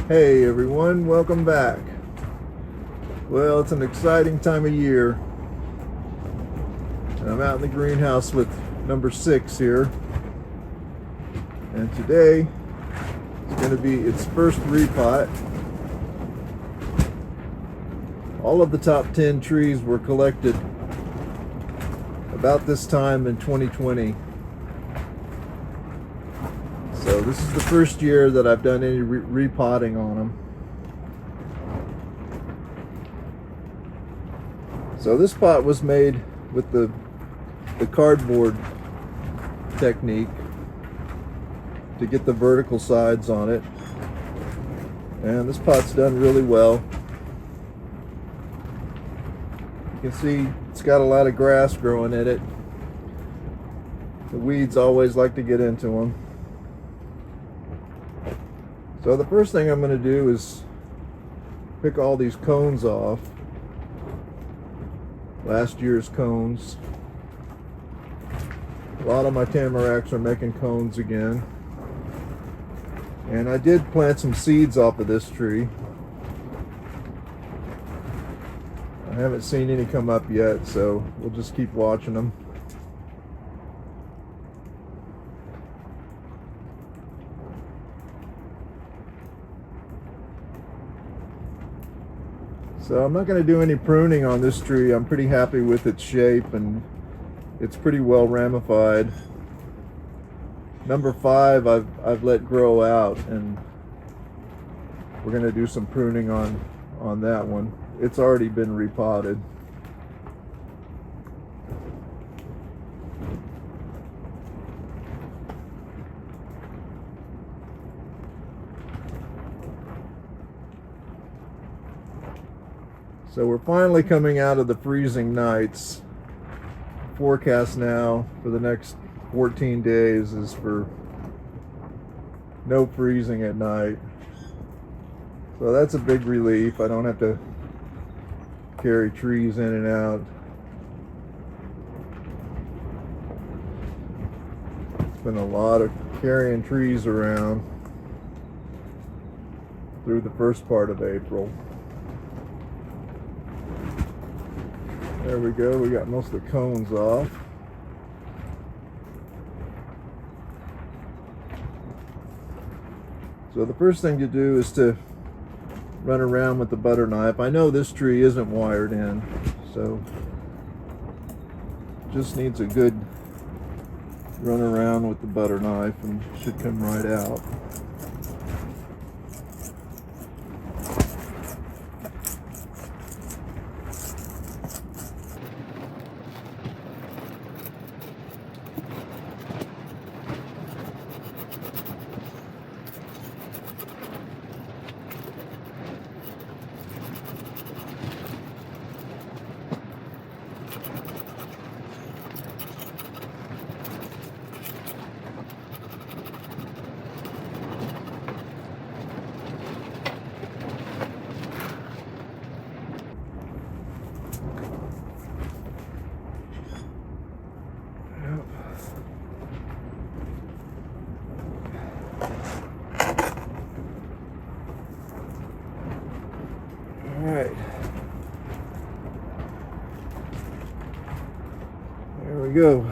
Hey everyone, welcome back. Well, it's an exciting time of year. And I'm out in the greenhouse with number 6 here. And today it's going to be its first repot. All of the top 10 trees were collected about this time in 2020. So this is the first year that I've done any repotting on them. So this pot was made with the cardboard technique to get the vertical sides on it. And this pot's done really well. You can see it's got a lot of grass growing in it. The weeds always like to get into them. So the first thing I'm going to do is pick all these cones off. Last year's cones. A lot of my tamaracks are making cones again. And I did plant some seeds off of this tree. I haven't seen any come up yet, so we'll just keep watching them. So I'm not going to do any pruning on this tree. I'm pretty happy with its shape and it's pretty well ramified. Number 5 I've let grow out, and we're going to do some pruning on that one. It's already been repotted. So we're finally coming out of the freezing nights. Forecast now for the next 14 days is for no freezing at night. So that's a big relief. I don't have to carry trees in and out. It's been a lot of carrying trees around through the first part of April. There we go, we got most of the cones off. So the first thing to do is to run around with the butter knife. I know this tree isn't wired in, so just needs a good run around with the butter knife and should come right out. Alright, there we go.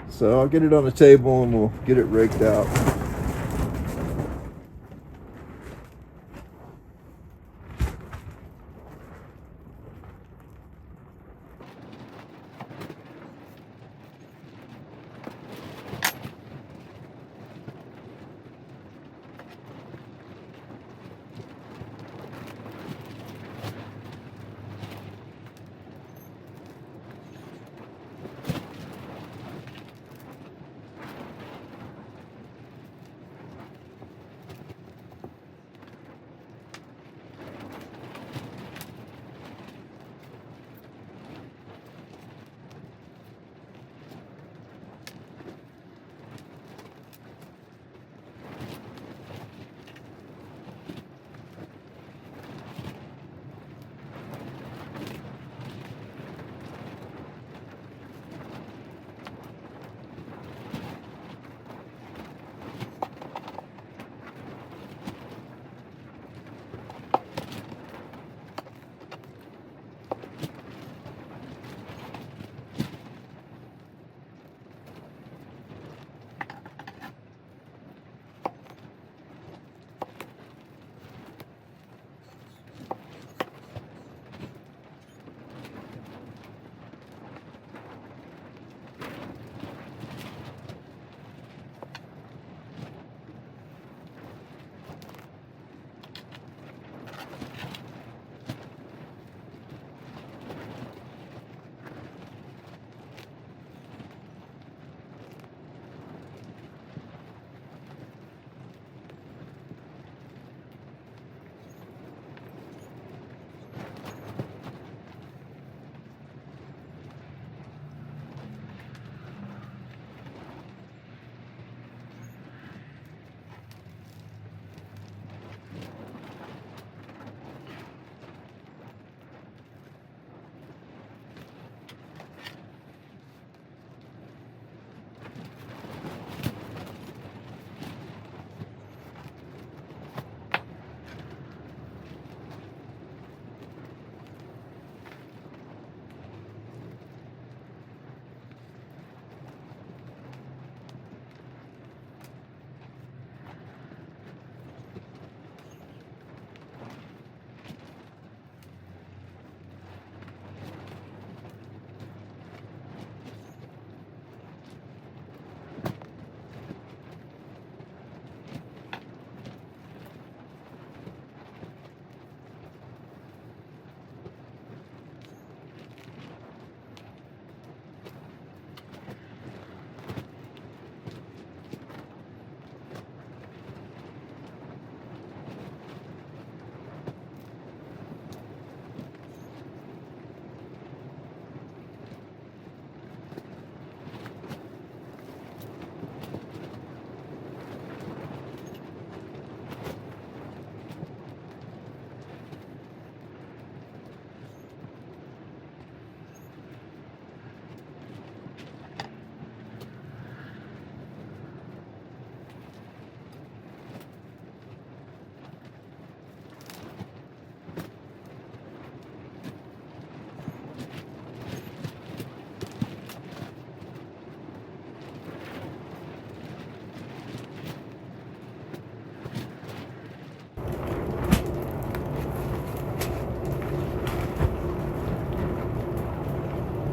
So I'll get it on the table and we'll get it raked out.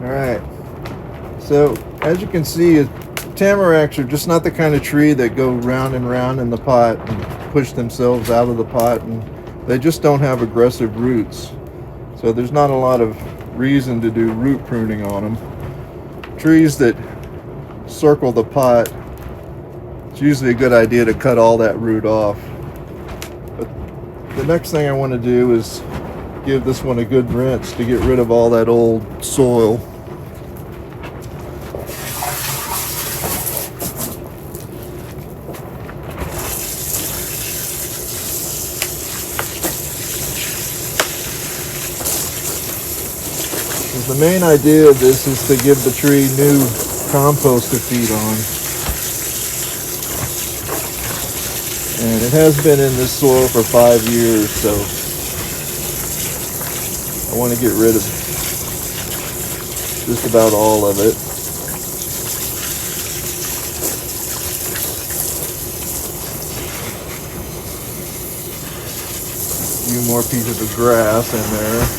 Alright, so as you can see, tamaracks are just not the kind of tree that go round and round in the pot and push themselves out of the pot, and they just don't have aggressive roots. So there's not a lot of reason to do root pruning on them. Trees that circle the pot, it's usually a good idea to cut all that root off. But the next thing I want to do is give this one a good rinse to get rid of all that old soil. The main idea of this is to give the tree new compost to feed on. And it has been in this soil for 5 years, so I want to get rid of just about all of it. A few more pieces of grass in there.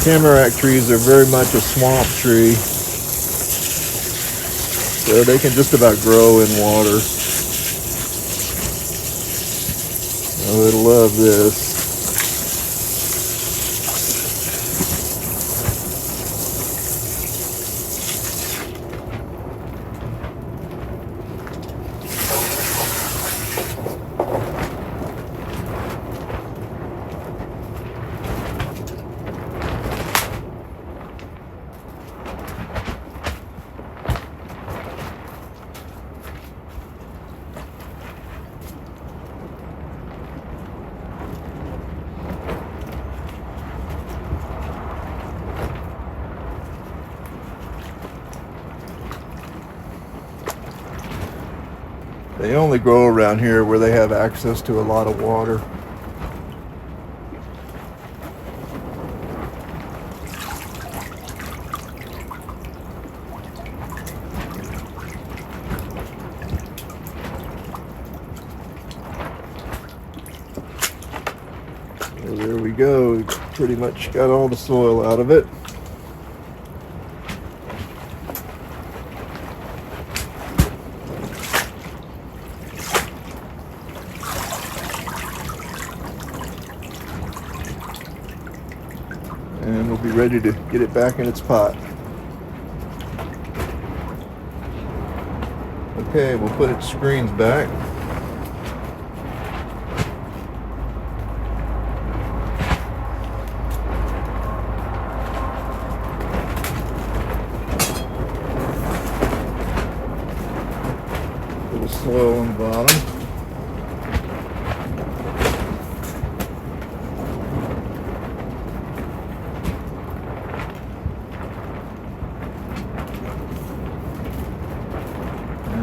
Tamarack trees are very much a swamp tree, so they can just about grow in water. Oh, it'll love this. They only grow around here where they have access to a lot of water. So there we go. We pretty much got all the soil out of it. And we'll be ready to get it back in its pot. Okay, we'll put its screens back. Put the soil on the bottom.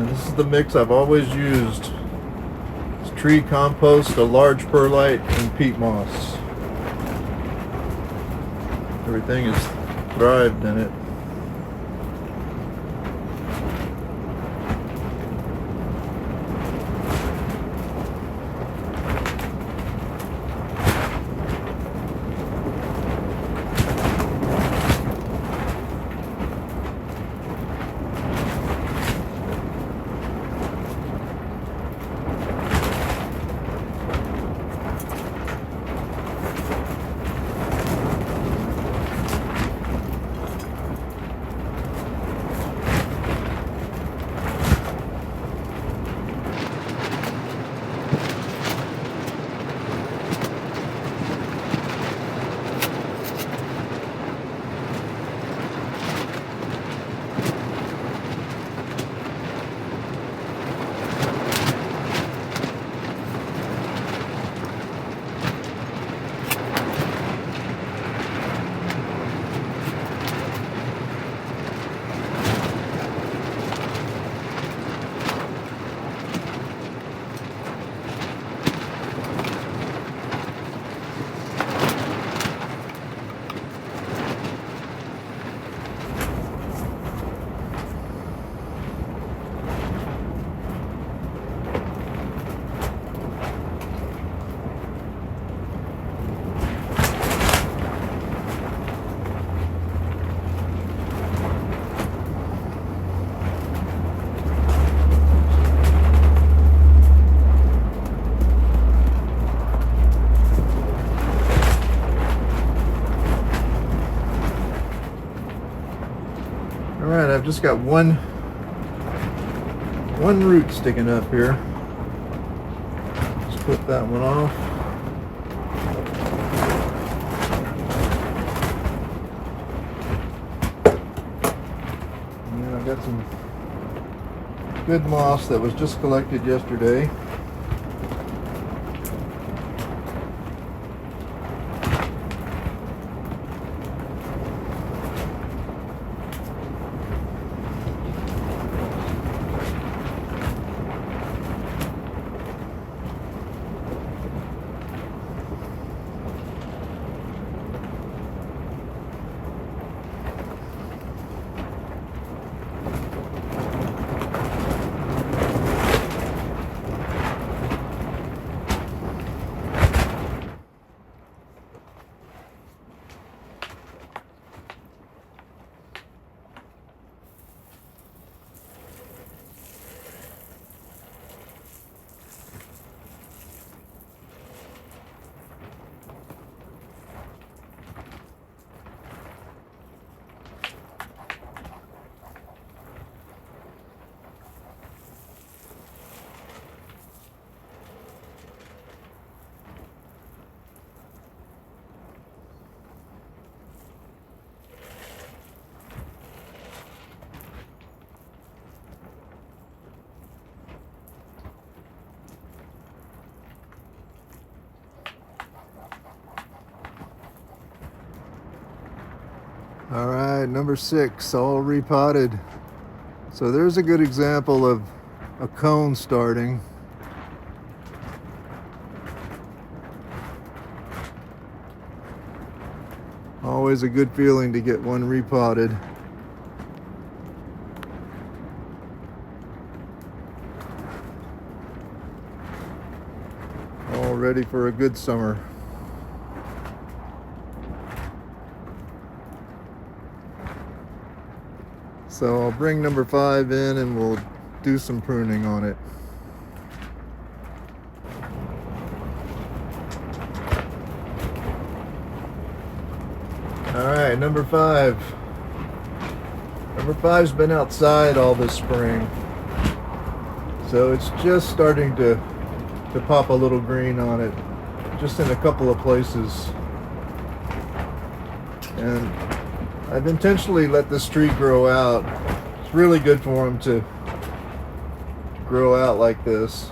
This is the mix I've always used. It's tree compost, a large perlite, and peat moss. Everything has thrived in it. Alright, I've just got one root sticking up here. Just clip that one off. And I've got some good moss that was just collected yesterday. All right, number 6, all repotted. So there's a good example of a cone starting. Always a good feeling to get one repotted. All ready for a good summer. So I'll bring number 5 in and we'll do some pruning on it. All right, number 5. Number 5's been outside all this spring. So it's just starting to pop a little green on it, just in a couple of places. And I've intentionally let this tree grow out. It's really good for them to grow out like this.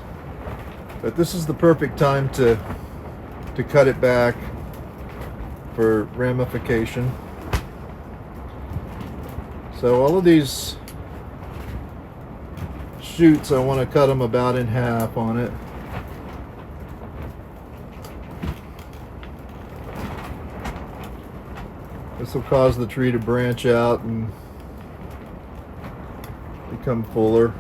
But this is the perfect time to cut it back for ramification. So all of these shoots, I want to cut them about in half on it. This will cause the tree to branch out and become fuller.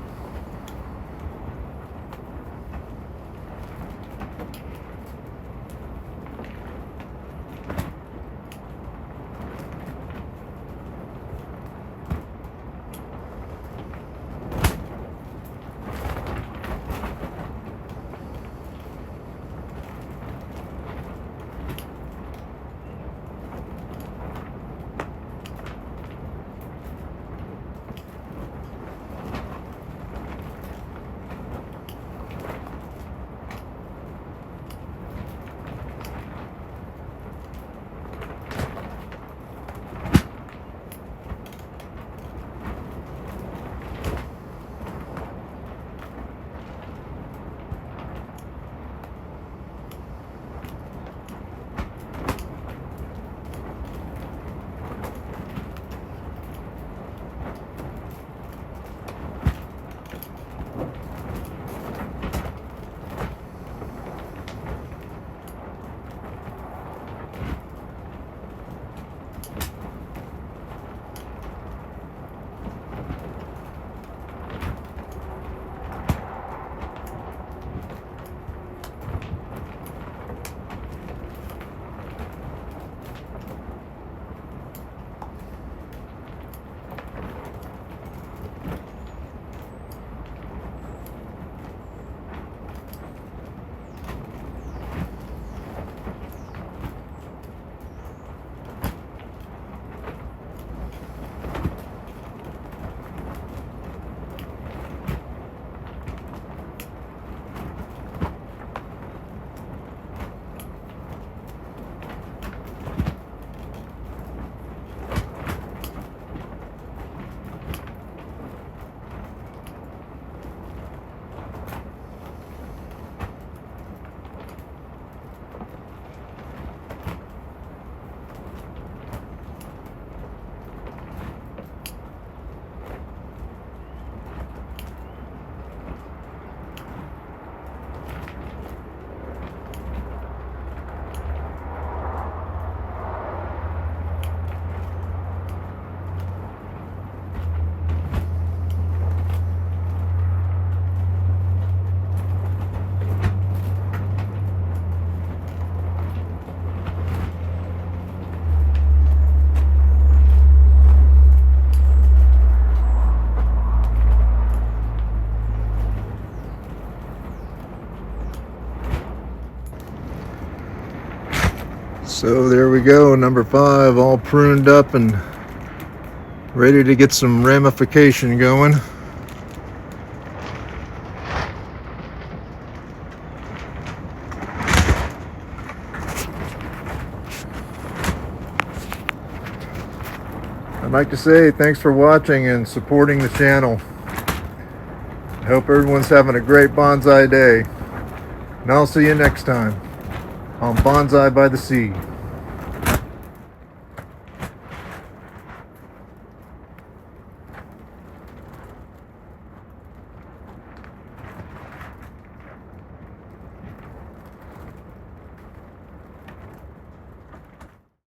So there we go, number 5 all pruned up and ready to get some ramification going. I'd like to say thanks for watching and supporting the channel. I hope everyone's having a great bonsai day. And I'll see you next time on Bonsai by the Sea.